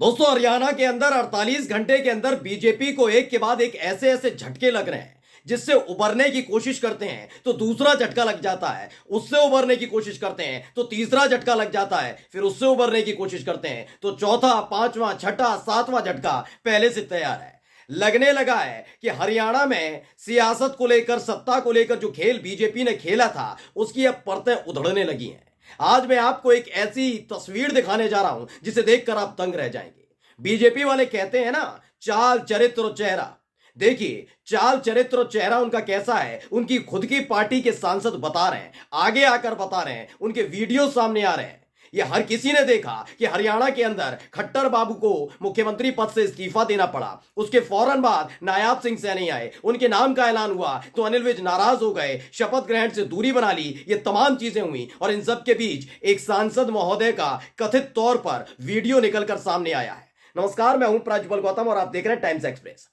दोस्तों, हरियाणा के अंदर 48 घंटे के अंदर बीजेपी को एक के बाद एक ऐसे ऐसे झटके लग रहे हैं जिससे उबरने की कोशिश करते हैं तो दूसरा झटका लग जाता है, उससे उबरने की कोशिश करते हैं तो तीसरा झटका लग जाता है, फिर उससे उबरने की कोशिश करते हैं तो चौथा, पांचवा, छठा, सातवां झटका पहले से तैयार है। लगने लगा है कि हरियाणा में सियासत को लेकर, सत्ता को लेकर जो खेल बीजेपी ने खेला था उसकी अब परतें उधड़ने लगी हैं। आज मैं आपको एक ऐसी तस्वीर दिखाने जा रहा हूं जिसे देखकर आप दंग रह जाएंगे। बीजेपी वाले कहते हैं ना, चाल, चरित्र और चेहरा। देखिए, चाल, चरित्र और चेहरा उनका कैसा है, उनकी खुद की पार्टी के सांसद बता रहे हैं, आगे आकर बता रहे हैं, उनके वीडियो सामने आ रहे हैं। यह हर किसी ने देखा कि हरियाणा के अंदर खट्टर बाबू को मुख्यमंत्री पद से इस्तीफा देना पड़ा। उसके फौरन बाद नायाब सिंह सैनी आए, उनके नाम का ऐलान हुआ तो अनिल विज नाराज हो गए, शपथ ग्रहण से दूरी बना ली। ये तमाम चीजें हुई और इन सब के बीच एक सांसद महोदय का कथित तौर पर वीडियो निकलकर सामने आया है। नमस्कार, मैं हूं प्रज्वल गौतम और आप देख रहे हैं टाइम्स एक्सप्रेस।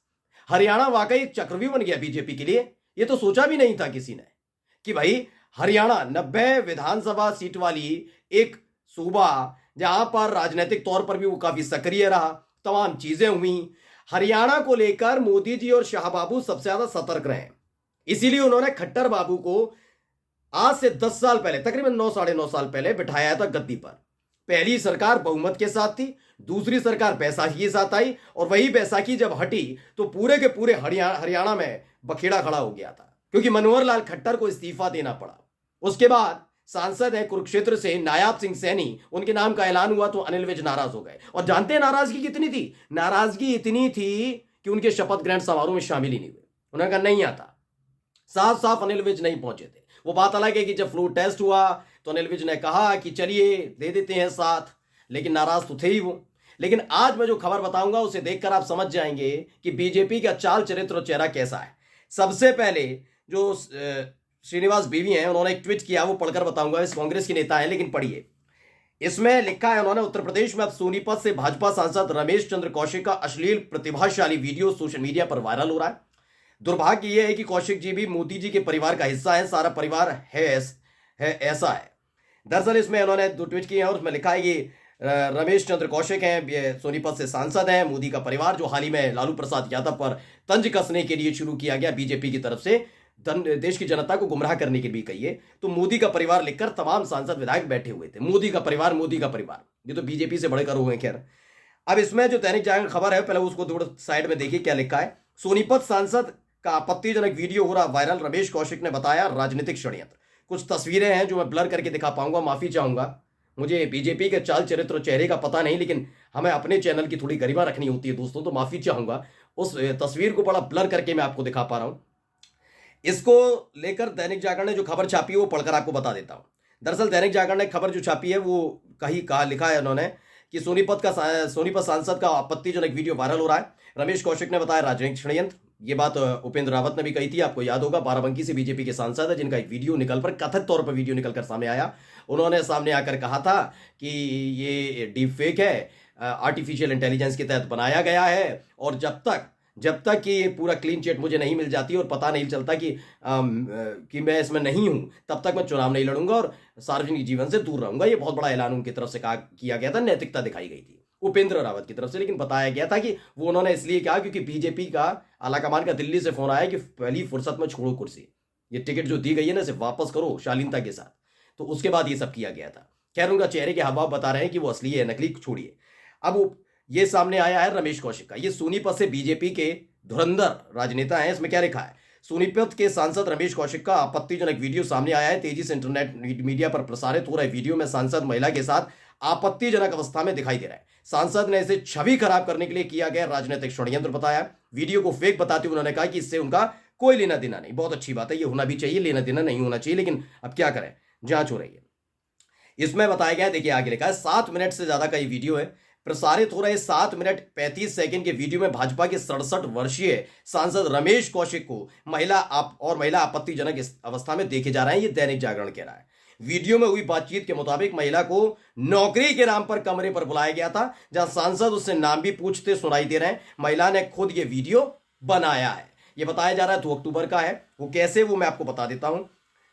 हरियाणा वाकई चक्रव्यूह बन गया बीजेपी के लिए। यह तो सोचा भी नहीं था किसी ने कि भाई हरियाणा 90 विधानसभा सीट वाली एक सूबा, जहां पर राजनीतिक तौर पर भी वो काफी सक्रिय रहा, तमाम चीजें हुई। हरियाणा को लेकर मोदी जी और शाह बाबू सबसे ज्यादा सतर्क रहे, इसीलिए उन्होंने खट्टर बाबू को आज से 10 साल पहले, तकरीबन 9 साढ़े 9 साल पहले बिठाया था गद्दी पर। पहली सरकार बहुमत के साथ थी, दूसरी सरकार बैसाखी के साथ आई और वही बैसाखी जब हटी तो पूरे के पूरे हरियाणा में बखेड़ा खड़ा हो गया था, क्योंकि मनोहर लाल खट्टर को इस्तीफा देना पड़ा। उसके बाद सांसद है कुरुक्षेत्र से नायाब सिंह सैनी, उनके नाम का ऐलान हुआ तो अनिल विज नाराज हो गए। और जानते हैं नाराजगी कितनी थी? नाराजगी इतनी थी कि उनके शपथ ग्रहण समारोह में शामिल ही नहीं हुए। उन्होंने कहा नहीं आता। साफ साफ अनिल विज नहीं पहुंचे थे। वो बात अलग है कि जब फ्लोर टेस्ट हुआ तो अनिल विज ने कहा कि चलिए दे देते हैं साथ, लेकिन नाराज तो थे ही वो। लेकिन आज मैं जो खबर बताऊंगा उसे देखकर आप समझ जाएंगे कि बीजेपी का चाल, चरित्र और चेहरा कैसा है। सबसे पहले जो श्रीनिवास बीवी हैं, उन्होंने एक ट्वीट किया, वो पढ़कर बताऊंगा। इस कांग्रेस के नेता हैं, लेकिन पढ़िए। इसमें लिखा है उन्होंने, उत्तर प्रदेश में अब सोनीपत से भाजपा सांसद रमेश चंद्र कौशिक का अश्लील प्रतिभाशाली वीडियो सोशल मीडिया पर वायरल हो रहा है। दुर्भाग्य यह है कि कौशिक जी भी मोदी जी के परिवार का हिस्सा है, सारा परिवार है ऐसा है। दरअसल इसमें उन्होंने 2 ट्वीट किए हैं और उसमें लिखा है कि रमेश चंद्र कौशिक हैं, ये सोनीपत से सांसद हैं, मोदी का परिवार, जो हाल ही में लालू प्रसाद यादव पर तंज कसने के लिए शुरू किया गया बीजेपी की तरफ से, देश की जनता को गुमराह करने के भी कहिए तो मोदी का परिवार लिखकर तमाम सांसद विधायक बैठे हुए थे। मोदी का परिवार, मोदी का परिवार, ये तो बीजेपी से बढ़कर हुए। खैर, अब इसमें जो दैनिक जागरण खबर है, पहले उसको थोड़ा साइड में देखिए क्या लिखा है। सोनीपत सांसद का आपत्तिजनक वीडियो हो रहा वायरल, रमेश कौशिक ने बताया राजनीतिक षड्यंत्र। कुछ तस्वीरें हैं जो मैं ब्लर करके दिखा पाऊंगा, माफी चाहूंगा। मुझे बीजेपी के चाल, चरित्र और चेहरे का पता नहीं, लेकिन हमें अपने चैनल की थोड़ी गरिमा रखनी होती है दोस्तों, तो माफी चाहूंगा। उस तस्वीर को बड़ा ब्लर करके मैं आपको दिखा पा रहा हूं। इसको लेकर दैनिक जागरण ने जो खबर छापी है वो पढ़कर आपको बता देता हूं। दरअसल दैनिक जागरण ने खबर जो छापी है वो कहा लिखा है उन्होंने कि सोनीपत सांसद का आपत्तिजनक वीडियो वायरल हो रहा है। रमेश कौशिक ने बताया राजनीतिक षड्यंत्र। ये बात उपेंद्र रावत ने भी कही थी, आपको याद होगा। बाराबंकी से बीजेपी के सांसद है जिनका एक वीडियो निकलकर, कथित तौर पर वीडियो निकलकर सामने आया। उन्होंने सामने आकर कहा था कि ये डीप फेक है, आर्टिफिशियल इंटेलिजेंस के तहत बनाया गया है, और जब तक कि ये पूरा क्लीन चिट मुझे नहीं मिल जाती और पता नहीं चलता कि मैं इसमें नहीं हूं, तब तक मैं चुनाव नहीं लड़ूंगा और सार्वजनिक जीवन से दूर रहूंगा। ये बहुत बड़ा ऐलान उनकी तरफ से किया गया था, नैतिकता दिखाई गई थी उपेंद्र रावत की तरफ से। लेकिन बताया गया था कि वो उन्होंने इसलिए कहा क्योंकि बीजेपी का आलाकमान का दिल्ली से फोन आया कि पहली फुर्सत में छोड़ो कुर्सी, ये टिकट जो दी गई है ना इसे वापस करो शालीनता के साथ। तो उसके बाद ये सब किया गया था। खैर, उनका चेहरे के हाव बता रहे हैं कि वो असली है, नकली छोड़िए। अब ये सामने आया है रमेश कौशिक का। ये सोनीपत से बीजेपी के धुरंधर राजनेता हैं। इसमें क्या लिखा है? सोनीपत के सांसद रमेश कौशिक का आपत्तिजनक वीडियो सामने आया है। तेजी से इंटरनेट मीडिया पर प्रसारित हो रहे वीडियो में सांसद महिला के साथ आपत्तिजनक अवस्था में दिखाई दे रहा है। सांसद ने इसे छवि खराब करने के लिए किया गया राजनीतिक षड्यंत्र बताया। वीडियो को फेक बताते हुए उन्होंने कहा कि इससे उनका कोई लेना देना नहीं। बहुत अच्छी बात है, ये होना भी चाहिए, लेना देना नहीं होना चाहिए, लेकिन अब क्या करें, जांच हो रही है। इसमें बताया गया है, देखिए आगे लिखा है, 7 मिनट से ज्यादा का ये वीडियो है। प्रसारित हो रहे 7 मिनट 35 सेकंड के वीडियो में भाजपा के 67 वर्षीय सांसद रमेश कौशिक को महिला आपत्तिजनक अवस्था में देखे जा रहे हैं। ये दैनिक जागरण कह रहा है। वीडियो में हुई बातचीत के मुताबिक महिला को नौकरी के नाम पर कमरे पर बुलाया गया था, जहां सांसद उससे नाम भी पूछते सुनाई दे रहे हैं। महिला ने खुद ये वीडियो बनाया है। ये बताया जा रहा है 2 अक्टूबर का है। वो कैसे, वो मैं आपको बता देता हूं।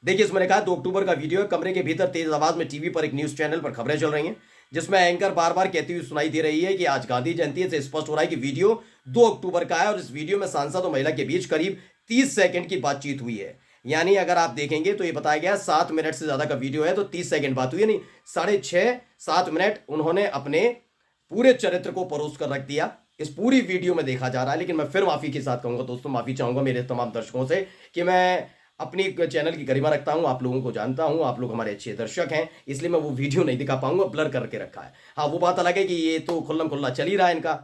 देखिए, इसमें लिखा है 2 अक्टूबर का वीडियो है। कमरे के भीतर तेज आवाज में टीवी पर एक न्यूज चैनल पर खबरें चल रही हैं। जिसमें एंकर बार बार कहती हुई सुनाई दे रही है कि आज गांधी जयंती है। से स्पष्ट हो रहा है कि वीडियो 2 अक्टूबर का है और इस वीडियो में सांसद और महिला के बीच करीब 30 सेकंड की बातचीत हुई है। यानी अगर आप देखेंगे तो ये बताया गया 7 मिनट से ज्यादा का वीडियो है, तो 30 सेकंड बात हुई है, नहीं 6.5-7 मिनट उन्होंने अपने पूरे चरित्र को परोस कर रख दिया इस पूरी वीडियो में देखा जा रहा है। लेकिन मैं फिर माफी के साथ कहूंगा दोस्तों, माफी चाहूंगा मेरे तमाम दर्शकों से कि मैं अपनी चैनल की गरिमा रखता हूं, आप लोगों को जानता हूं, आप लोग हमारे अच्छे दर्शक हैं, इसलिए मैं वो वीडियो नहीं दिखा पाऊंगा, ब्लर करके रखा है। हाँ, वो बात अलग है कि ये तो खुल्लम खुल्ला चल ही रहा है इनका।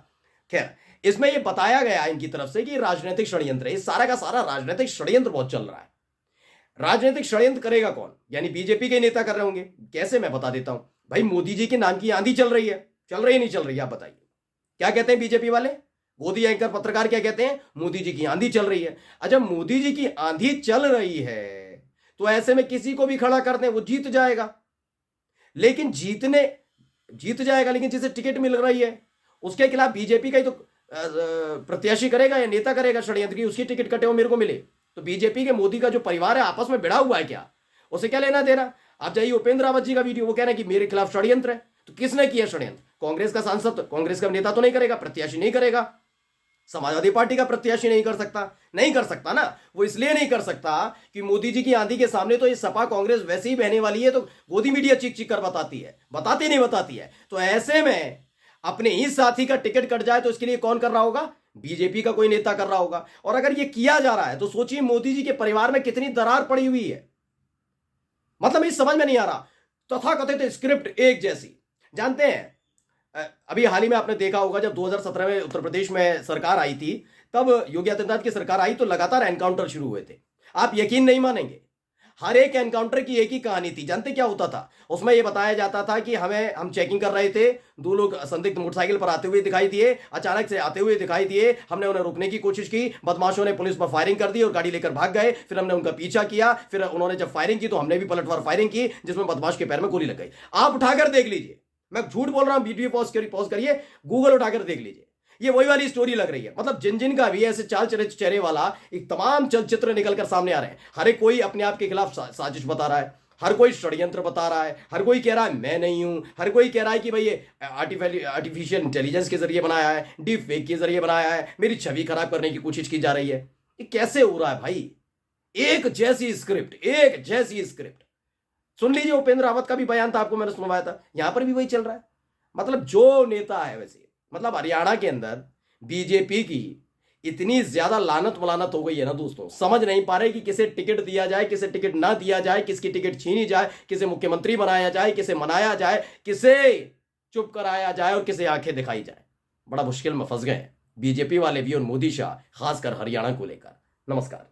खैर, इसमें ये बताया गया है इनकी तरफ से कि राजनीतिक षड्यंत्र है, सारा का सारा राजनीतिक षड्यंत्र बहुत चल रहा है। राजनीतिक षड्यंत्र करेगा कौन? यानी बीजेपी के नेता कर रहे होंगे। कैसे? मैं बता देता हूं भाई। मोदी जी के नाम की आंधी चल रही है, चल रही है नहीं चल रही है? आप बताइए, क्या कहते हैं बीजेपी वाले? गोदी एंकर पत्रकार क्या कहते हैं? मोदी जी की आंधी चल रही है। अच्छा, मोदी जी की आंधी चल रही है तो ऐसे में किसी को भी खड़ा कर दें वो जीत जाएगा। लेकिन जीत जाएगा, लेकिन जिसे टिकट मिल रही है उसके खिलाफ बीजेपी का ही तो प्रत्याशी करेगा या नेता करेगा षड्यंत्र की, उसकी टिकट कटे हो मेरे को मिले। तो बीजेपी के मोदी का जो परिवार है आपस में भिड़ा हुआ है क्या? उसे क्या लेना देना? आप जाइए उपेंद्र रावत जी का वीडियो, वो कह रहे हैं कि मेरे खिलाफ षड्यंत्र है। तो किसने किया षड्यंत्र? कांग्रेस का सांसद, कांग्रेस का नेता तो नहीं करेगा, प्रत्याशी नहीं करेगा। समाजवादी पार्टी का प्रत्याशी नहीं कर सकता ना। वो इसलिए नहीं कर सकता कि मोदी जी की आंधी के सामने तो ये सपा कांग्रेस वैसे ही बहने वाली है, तो गोदी मीडिया चीख चीख कर बताती है। तो ऐसे में अपने ही साथी का टिकट कट जाए तो इसके लिए कौन कर रहा होगा? बीजेपी का कोई नेता कर रहा होगा। और अगर ये किया जा रहा है तो सोचिए मोदी जी के परिवार में कितनी दरार पड़ी हुई है। मतलब इस समझ में नहीं आ रहा। तथाकथित स्क्रिप्ट एक जैसी, जानते हैं अभी हाल ही में आपने देखा होगा जब 2017 में उत्तर प्रदेश में सरकार आई थी, तब योगी आदित्यनाथ की सरकार आई तो लगातार एनकाउंटर शुरू हुए थे। आप यकीन नहीं मानेंगे, हर एक एनकाउंटर की एक ही कहानी थी। जानते क्या होता था? उसमें यह बताया जाता था कि हम चेकिंग कर रहे थे, 2 लोग संदिग्ध मोटरसाइकिल पर आते हुए दिखाई दिए, अचानक से आते हुए दिखाई दिए, हमने उन्हें रोकने की कोशिश की, बदमाशों ने पुलिस पर फायरिंग कर दी और गाड़ी लेकर भाग गए। फिर हमने उनका पीछा किया, फिर उन्होंने जब फायरिंग की तो हमने भी पलटवार फायरिंग की, जिसमें बदमाश के पैर में गोली लग गई। आप उठाकर देख लीजिए, मैं झूठ बोल रहा हूं, वीडियो पॉज करिए, गूगल उठाकर देख लीजिए, ये वही वाली स्टोरी लग रही है। मतलब जिन का भी ऐसे चाल चेहरे वाला एक तमाम चलचित्र निकलकर सामने आ रहे हैं। हर एक कोई अपने आप के खिलाफ साजिश बता रहा है, हर कोई षड्यंत्र बता रहा है, हर कोई कह रहा है मैं नहीं हूं, हर कोई कह रहा है कि भाई ये आर्टिफिशियल इंटेलिजेंस के जरिए बनाया है, डीप फेक के जरिए बनाया है, मेरी छवि खराब करने की कोशिश की जा रही है। ये कैसे हो रहा है भाई? एक जैसी स्क्रिप्ट। सुन लीजिए, उपेंद्र रावत का भी बयान था, आपको मैंने सुनवाया था, यहां पर भी वही चल रहा है। मतलब जो नेता है वैसे, मतलब हरियाणा के अंदर बीजेपी की इतनी ज्यादा लानत मलानत हो गई है ना दोस्तों, समझ नहीं पा रहे कि किसे टिकट दिया जाए, किसे टिकट ना दिया जाए, किसकी टिकट छीनी जाए, किसे मुख्यमंत्री बनाया जाए, किसे मनाया जाए, किसे चुप कराया जाए और किसे आंखें दिखाई जाए। बड़ा मुश्किल में फंस गए बीजेपी वाले भी और मोदी शाह, खासकर हरियाणा को लेकर। नमस्कार।